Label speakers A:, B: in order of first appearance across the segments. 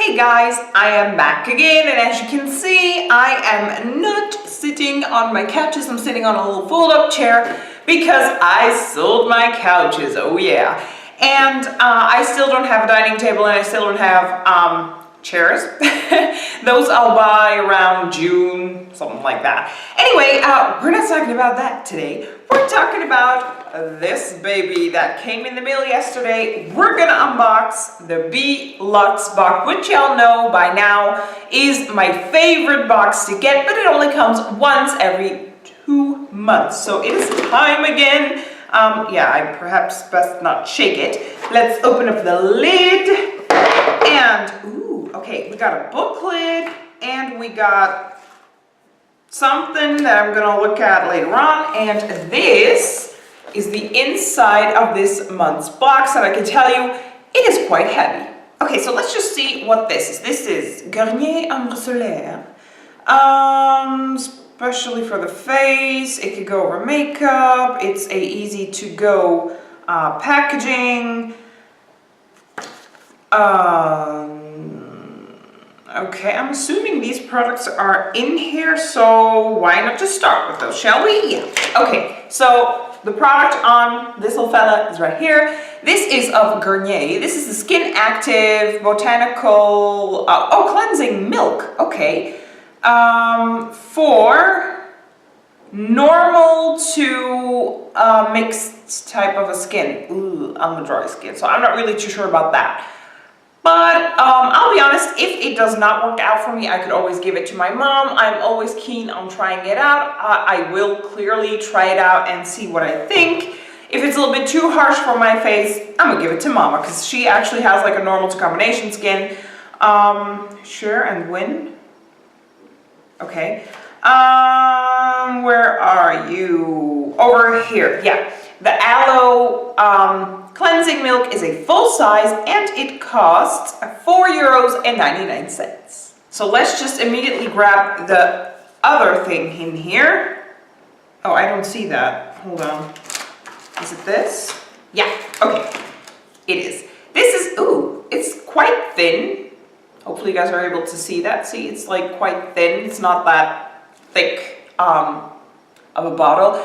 A: Hey guys, I am back again, and as you can see, I am not sitting on my couches. I'm sitting on a little fold-up chair because I sold my couches, oh yeah. And I still don't have a dining table, and I still don't have chairs. Those I'll buy around June, something like that. Anyway, we're not talking about that today. We're talking about this baby that came in the mail yesterday. We're gonna unbox the Lux Box, which y'all know by now is my favorite box to get, but it only comes once every 2 months. So it is time again. Yeah, I perhaps best not shake it. Let's open up the lid. And, ooh, okay, we got a booklet and we got something that I'm gonna look at later on. And this is the inside of this month's box, and I can tell you, it is quite heavy. Okay, so let's just see what this is. This is Garnier Ambre Solaire. Especially for the face, it could go over makeup. It's a easy to go packaging. Okay, I'm assuming these products are in here, so why not just start with those, shall we? Yeah. Okay, so the product on this little fella is right here. This is of Garnier. This is the Skin Active Botanical, cleansing milk. Okay. For normal to mixed type of a skin. Ooh, I'm a dry skin, so I'm not really too sure about that. But I'll be honest, if it does not work out for me, I could always give it to my mom. I'm always keen on trying it out. I will clearly try it out and see what I think. If it's a little bit too harsh for my face, I'm gonna give it to Mama because she actually has like a normal to combination skin. Sure, and when? Okay. Where are you? Over here, yeah. The aloe cleansing milk is a full size and it costs €4.99. So let's just immediately grab the other thing in here. Oh, I don't see that. Hold on. Is it this? Yeah, okay. It is. This is, ooh, it's quite thin. Hopefully you guys are able to see that. See, it's like quite thin. It's not that thick of a bottle.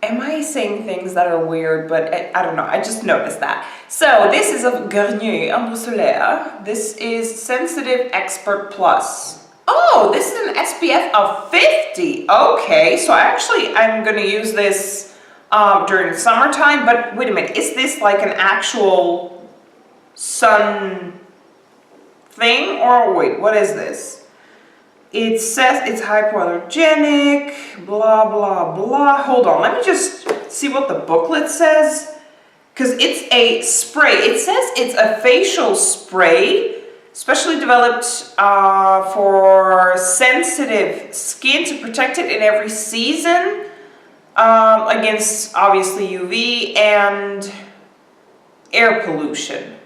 A: Am I saying things that are weird? But I don't know. I just noticed that. So this is of Garnier Ambre Solaire. This is Sensitive Expert Plus. Oh, this is an SPF of 50. Okay, so I'm going to use this during summertime. But wait a minute. Is this like an actual sun thing? Or wait, what is this? It says it's hypoallergenic, blah, blah, blah. Hold on, let me just see what the booklet says. Because it's a spray. It says it's a facial spray, specially developed for sensitive skin to protect it in every season against, obviously, UV and air pollution.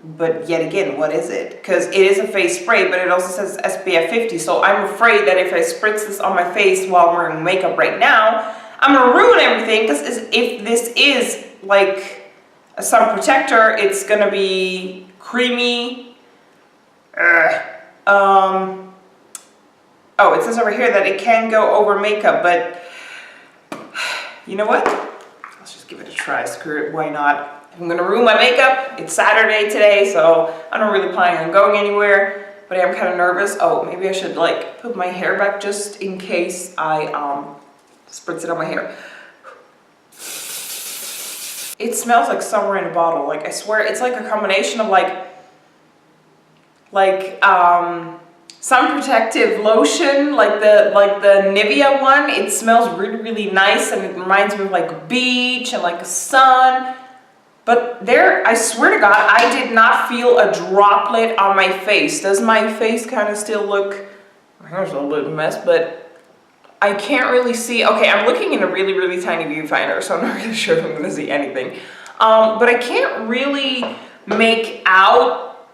A: But yet again, what is it? Because it is a face spray, but it also says SPF 50. So I'm afraid that if I spritz this on my face while I'm wearing makeup right now, I'm going to ruin everything. Because if this is like a sun protector, it's going to be creamy. Oh, it says over here that it can go over makeup, but you know what? Let's just give it a try. Screw it. Why not? I'm gonna ruin my makeup. It's Saturday today, so I don't really plan on going anywhere, but I am kind of nervous. Oh, maybe I should like put my hair back just in case I spritz it on my hair. It smells like summer in a bottle. Like, I swear, it's like a combination of sun protective lotion, like the Nivea one. It smells really, really nice, and it reminds me of like a beach and like a sun. But there, I swear to God, I did not feel a droplet on my face. Does my face kind of still look, my hair's a little bit of a mess, but I can't really see. Okay, I'm looking in a really, really tiny viewfinder, so I'm not really sure if I'm going to see anything. But I can't really make out,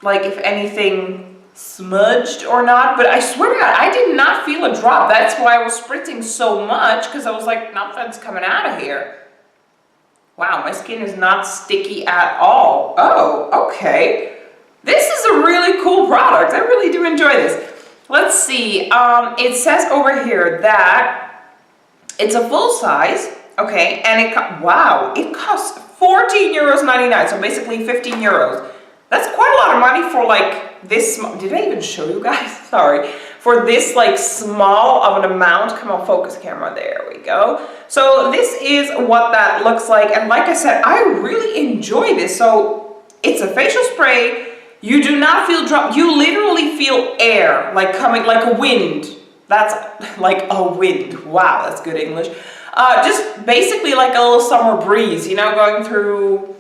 A: like, if anything smudged or not. But I swear to God, I did not feel a drop. That's why I was spritzing so much, because I was like, nothing's coming out of here. Wow, my skin is not sticky at all. Oh, okay. This is a really cool product. I really do enjoy this. Let's see. It says over here that it's a full size, okay, and it costs €14.99, so basically 15 euros. That's quite a lot of money for like this. Did I even show you guys? Sorry. For this like small of an amount. Come on, focus camera. There we go. So this is what that looks like. And like I said, I really enjoy this. So it's a facial spray. You do not feel drop. You literally feel air like coming, like a wind. That's like a wind. Wow, that's good English. Just basically like a little summer breeze, you know, going through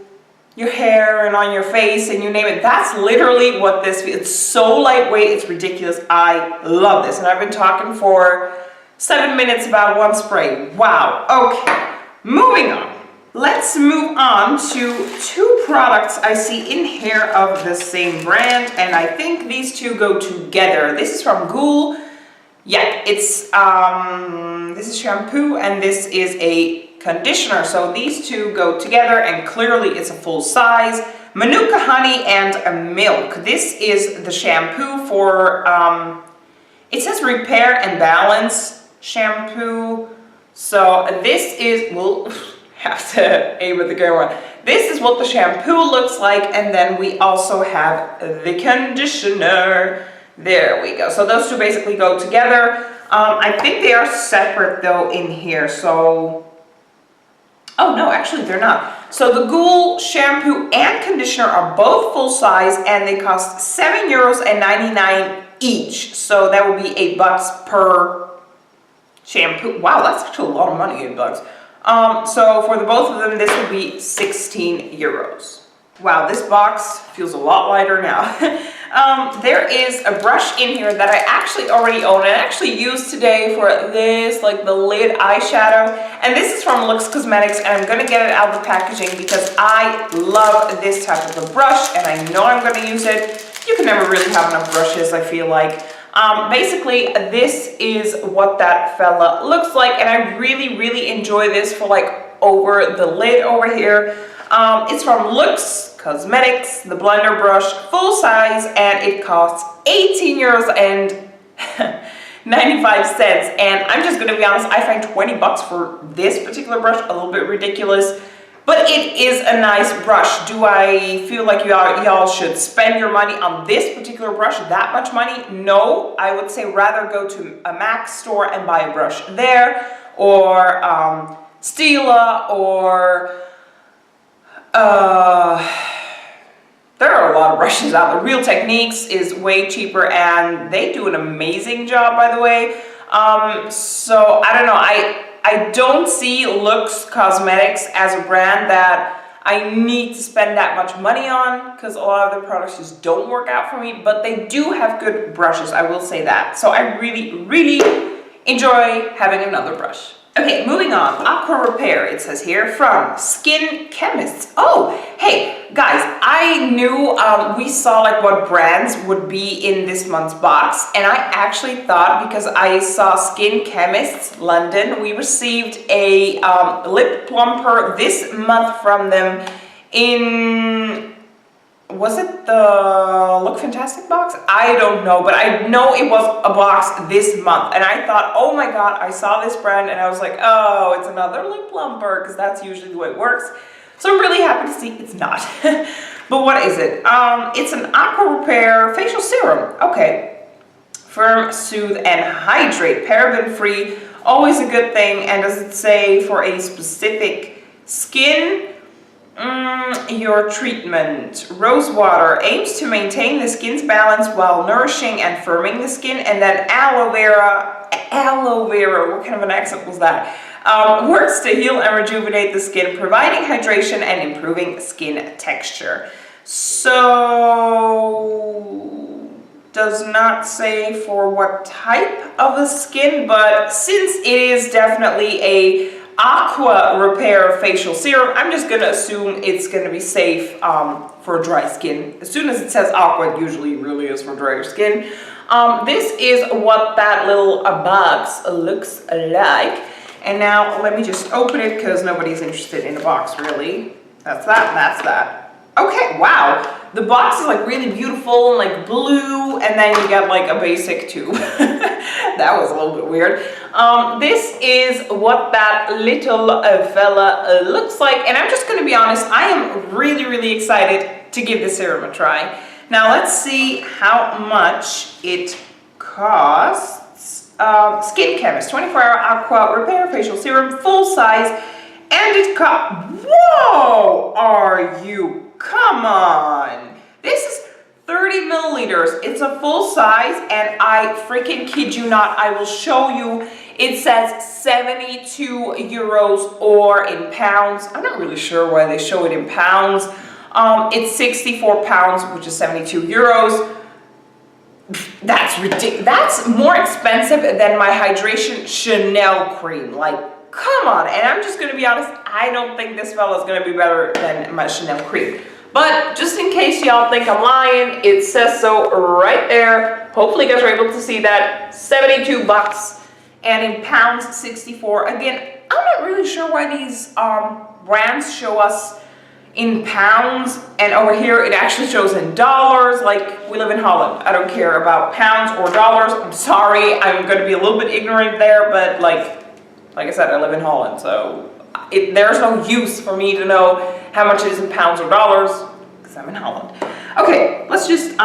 A: your hair and on your face and you name it. That's literally what this feels. It's so lightweight, it's ridiculous. I love this. And I've been talking for 7 minutes about one spray. Wow. Okay, moving on. Let's move on to two products I see in here of the same brand, and I think these two go together. This is from Ghoul. Yeah, it's this is shampoo and this is a conditioner. So these two go together and clearly it's a full size. Manuka honey and milk. This is the shampoo for it says repair and balance shampoo. So this is, we'll have to aim at the camera. This is what the shampoo looks like, and then we also have the conditioner. There we go. So those two basically go together. I think they are separate though in here. So, oh no, actually they're not. So the Ghoul shampoo and conditioner are both full size and they cost €7.99 each. So that would be $8 per shampoo. Wow, that's actually a lot of money, $8. So for the both of them, this would be 16 euros. Wow, this box feels a lot lighter now. There is a brush in here that I actually already own and actually used today for this, like the lid eyeshadow. And this is from Lux Cosmetics, and I'm gonna get it out of the packaging because I love this type of a brush and I know I'm gonna use it. You can never really have enough brushes, I feel like. Basically, this is what that fella looks like, and I really, really enjoy this for like over the lid over here. It's from Lux Cosmetics, the blender brush, full size, and it costs 18 euros and 95 cents. And I'm just gonna be honest, I find 20 bucks for this particular brush a little bit ridiculous, but it is a nice brush. Do I feel like y'all should spend your money on this particular brush, that much money? No, I would say rather go to a MAC store and buy a brush there, or Stila, or there are a lot of brushes out there. Real Techniques is way cheaper and they do an amazing job, by the way. So I don't know, I don't see Lux Cosmetics as a brand that I need to spend that much money on, because a lot of their products just don't work out for me, but they do have good brushes, I will say that. So I really, really enjoy having another brush. Okay, moving on. Aqua Repair, it says here, from Skin Chemists. Oh, hey, guys, I knew we saw like what brands would be in this month's box, and I actually thought, because I saw Skin Chemists London, we received a lip plumper this month from them in, was it the Look Fantastic box? I don't know, but I know it was a box this month. And I thought, oh my God, I saw this brand and I was like, oh, it's another lip plumper, because that's usually the way it works. So I'm really happy to see it's not. But what is it? It's an Aqua Repair facial serum. Okay. Firm, soothe, and hydrate. Paraben free. Always a good thing. And does it say for a specific skin? Your treatment. Rose water aims to maintain the skin's balance while nourishing and firming the skin, and then aloe vera, what kind of an accent was that? Works to heal and rejuvenate the skin, providing hydration and improving skin texture. So does not say for what type of the skin, but since it is definitely a Aqua Repair facial serum, I'm just gonna assume it's gonna be safe for dry skin. As soon as it says aqua, it usually really is for drier skin. This is what that little box looks like. And now let me just open it, because nobody's interested in the box really. That's that, and that's that. Okay, wow. the box is like really beautiful and like blue, and then you get like a basic tube. That was a little bit weird. This is what that little fella looks like, and I'm just gonna be honest, I am really, really excited to give this serum a try. Now let's see how much it costs. Skin Chemist 24-hour Aqua Repair Facial Serum, full size, and it cost, whoa, are you, come on. This is 30 milliliters. It's a full size, and I freaking kid you not, I will show you. It says 72 euros or in pounds. I'm not really sure why they show it in pounds. It's 64 pounds, which is 72 euros. That's ridiculous. That's more expensive than my hydration Chanel cream. Like, come on. And I'm just gonna be honest, I don't think this fella is gonna be better than my Chanel cream. But just in case y'all think I'm lying, it says so right there. Hopefully you guys are able to see that. 72 bucks, and in pounds, 64. Again, I'm not really sure why these brands show us in pounds, and over here it actually shows in dollars. Like, we live in Holland. I don't care about pounds or dollars. I'm sorry, I'm gonna be a little bit ignorant there, but like I said, I live in Holland, so there's no use for me to know how much it is in pounds or dollars, because I'm in Holland. Okay, let's just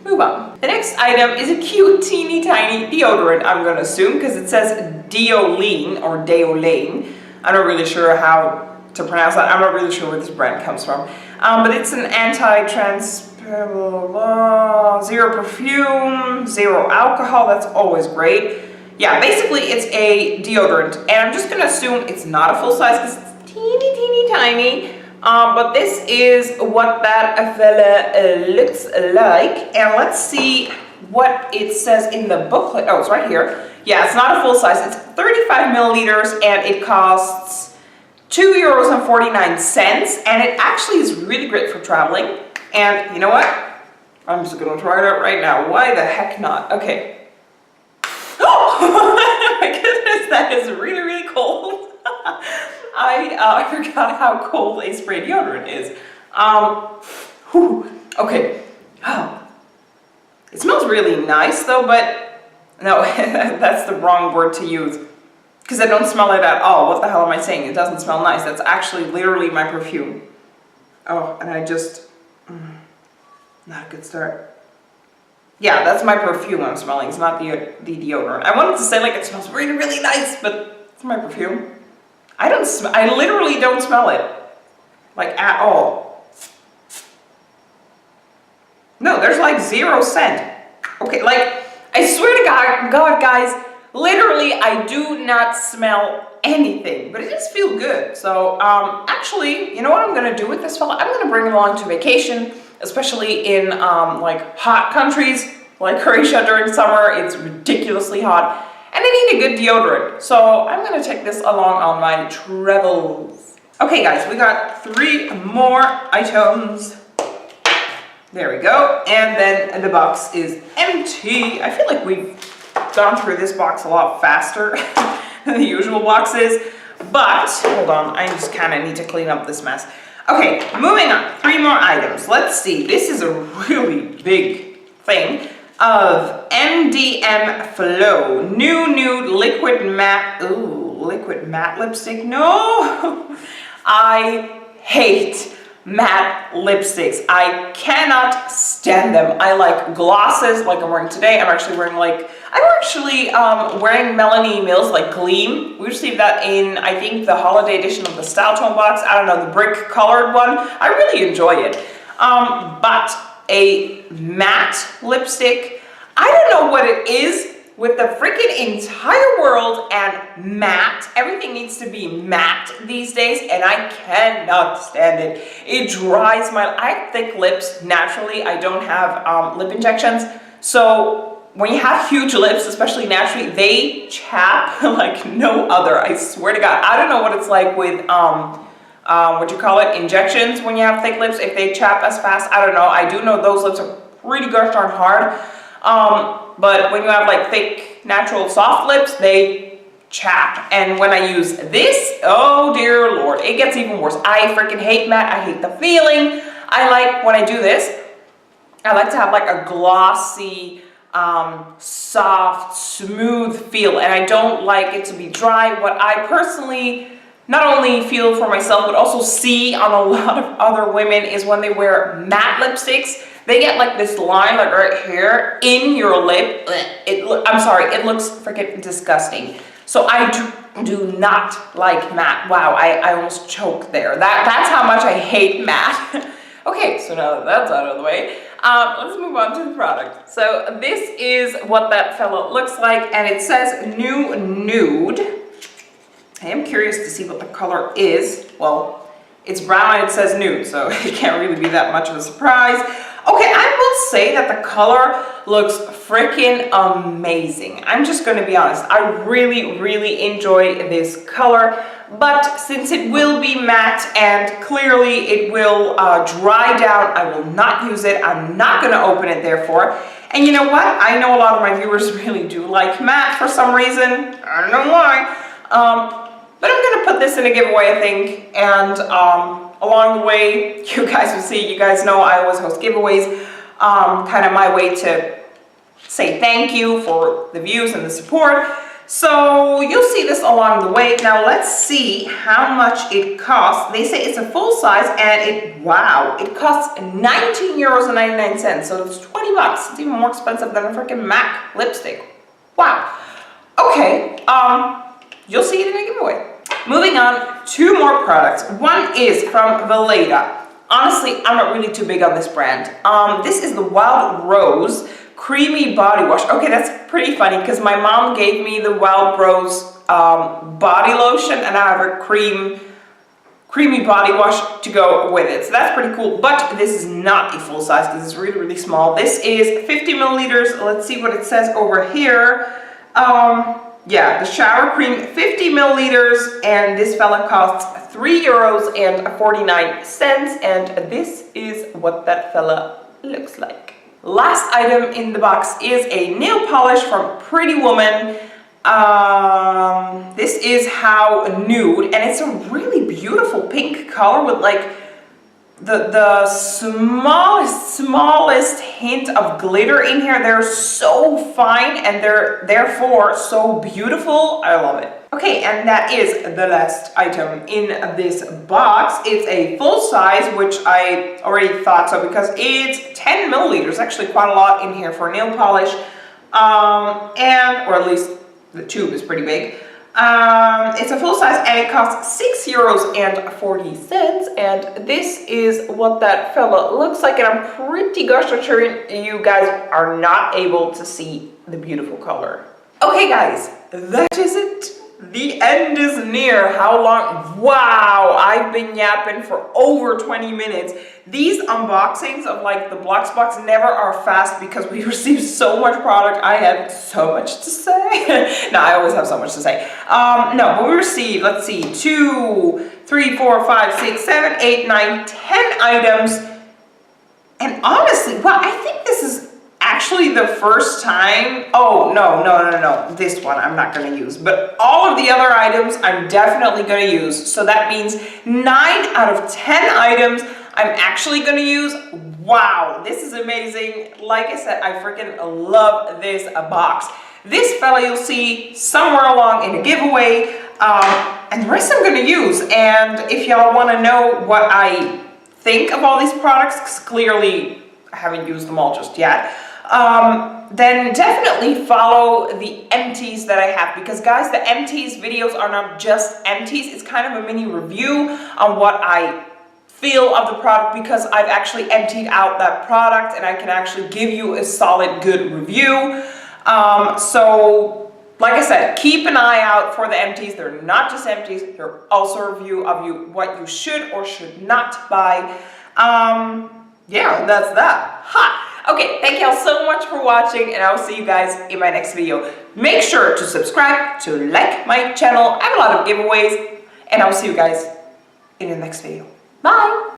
A: move on. The next item is a cute, teeny tiny deodorant, I'm gonna assume, because it says Deolane or Deolane. I'm not really sure how to pronounce that. I'm not really sure where this brand comes from. But it's an anti-transpirable, zero perfume, zero alcohol. That's always great. Yeah, basically it's a deodorant, and I'm just gonna assume it's not a full size because it's teeny tiny. But this is what that fella looks like, and let's see what it says in the booklet. Oh, it's right here. Yeah, it's not a full size. It's 35 milliliters, and it costs €2.49, and it actually is really great for traveling. And you know what? I'm just gonna try it out right now. Why the heck not? Okay. Oh my goodness, that is really, really cold. I forgot how cold a spray deodorant is. Okay. Oh. It smells really nice though, but no, that's the wrong word to use. Because I don't smell it at all. What the hell am I saying? It doesn't smell nice. That's actually literally my perfume. Oh, and I just, not a good start. Yeah, that's my perfume I'm smelling. It's not the deodorant. I wanted to say like it smells really, really nice, but it's my perfume. I literally don't smell it. Like at all. No, there's like 0 scent. Okay, like, I swear to God, guys, literally, I do not smell anything, but it does feel good. So, actually, you know what I'm gonna do with this fella? I'm gonna bring him along to vacation, especially in like hot countries like Croatia during summer. It's ridiculously hot, and I need a good deodorant. So I'm gonna take this along on my travels. Okay, guys, we got 3 more items. There we go, and then the box is empty. I feel like we've gone through this box a lot faster than the usual boxes, but hold on, I just kind of need to clean up this mess. Okay, moving on, 3 more items. Let's see, this is a really big thing of MDM Flow New Nude Liquid Matte. Ooh, liquid matte lipstick. No, I hate matte lipsticks. I cannot stand them. I like glosses like I'm wearing today. I'm actually wearing Melanie Mills like Gleam. We received that in, I think, the holiday edition of the StyleTone box. I don't know, the brick colored one. I really enjoy it. But a matte lipstick, I don't know what it is with the freaking entire world and matte. Everything needs to be matte these days, and I cannot stand it. It dries I have thick lips naturally. I don't have lip injections. So when you have huge lips, especially naturally, they chap like no other. I swear to God. I don't know what it's like with injections when you have thick lips, if they chap as fast. I don't know. I do know those lips are pretty gosh darn hard. But when you have like thick, natural, soft lips, they chap. And when I use this, oh dear Lord, it gets even worse. I freaking hate matte. I hate the feeling. I like, when I do this, I like to have like a glossy, soft, smooth feel, and I don't like it to be dry. What I personally not only feel for myself, but also see on a lot of other women is when they wear matte lipsticks, they get like this line like right here in your lip. I'm sorry, it looks freaking disgusting. So I do not like matte. Wow, I almost choked there. That's how much I hate matte. Okay, so now that that's out of the way, let's move on to the product. So this is what that fella looks like, and it says New Nude. I am curious to see what the color is. Well, it's brown and it says nude, so it can't really be that much of a surprise. Okay, I will say that the color looks freaking amazing. I'm just going to be honest. I really enjoy this color, but since it will be matte and clearly it will dry down, I will not use it. I'm not going to open it therefore. And you know what? I know a lot of my viewers really do like matte for some reason. I don't know why. But I'm going to put this in a giveaway, I think, and along the way, you guys will see, you guys know I always host giveaways, kind of my way to say thank you for the views and the support. So you'll see this along the way. Now let's see how much it costs. They say it's a full size and wow, it costs 19.99 €, so it's 20 bucks. It's even more expensive than a freaking MAC lipstick. Wow. Okay, you'll see it in a giveaway. Moving on, two more products. One is from Veleda. Honestly, I'm not really too big on this brand. This is the Wild Rose Creamy Body Wash. Okay, that's pretty funny because my mom gave me the Wild Rose body lotion, and I have a creamy body wash to go with it. So that's pretty cool, but this is not a full size because it's really small. This is 50 milliliters. Let's see what it says over here. Yeah, the shower cream, 50 milliliters, and this fella costs €3.49, and this is what that fella looks like. Last item in the box is a nail polish from Pretty Woman. This is How Nude, and it's a really beautiful pink color with like the smallest hint of glitter in here. They're so fine and they're therefore so beautiful. I love it. Okay, and that is the last item in this box. It's a full size, which I already thought so because it's 10 milliliters, actually quite a lot in here for nail polish, or at least the tube is pretty big. It's a full size and it costs €6.40, and this is what that fella looks like, and I'm pretty gosh sure you guys are not able to see the beautiful color. Okay guys, that is it. The end is near. How long? Wow, I've been yapping for over 20 minutes. These unboxings of like the Lux Box never are fast because we receive so much product. I have so much to say. No, I always have so much to say. No, but we received, let's see, 2, 3, 4, 5, 6, 7, 8, 9, 10 items. And honestly, well, I think this is actually the first time. Oh, no, this one I'm not going to use, but all of the other items I'm definitely going to use. So that means 9 out of 10 items I'm actually going to use. Wow, this is amazing. Like I said, I freaking love this box. This fella you'll see somewhere along in a giveaway, and the rest I'm going to use. And if y'all want to know what I think of all these products, because clearly I haven't used them all just yet, then definitely follow the empties that I have, because guys, the empties videos are not just empties. It's kind of a mini review on what I feel of the product, because I've actually emptied out that product and I can actually give you a solid good review. So like I said, keep an eye out for the empties. They're not just empties, they're also a review of what you should or should not buy. Yeah, that's that. Ha! Okay, thank y'all so much for watching, and I will see you guys in my next video. Make sure to subscribe, to like my channel. I have a lot of giveaways, and I will see you guys in the next video. Bye!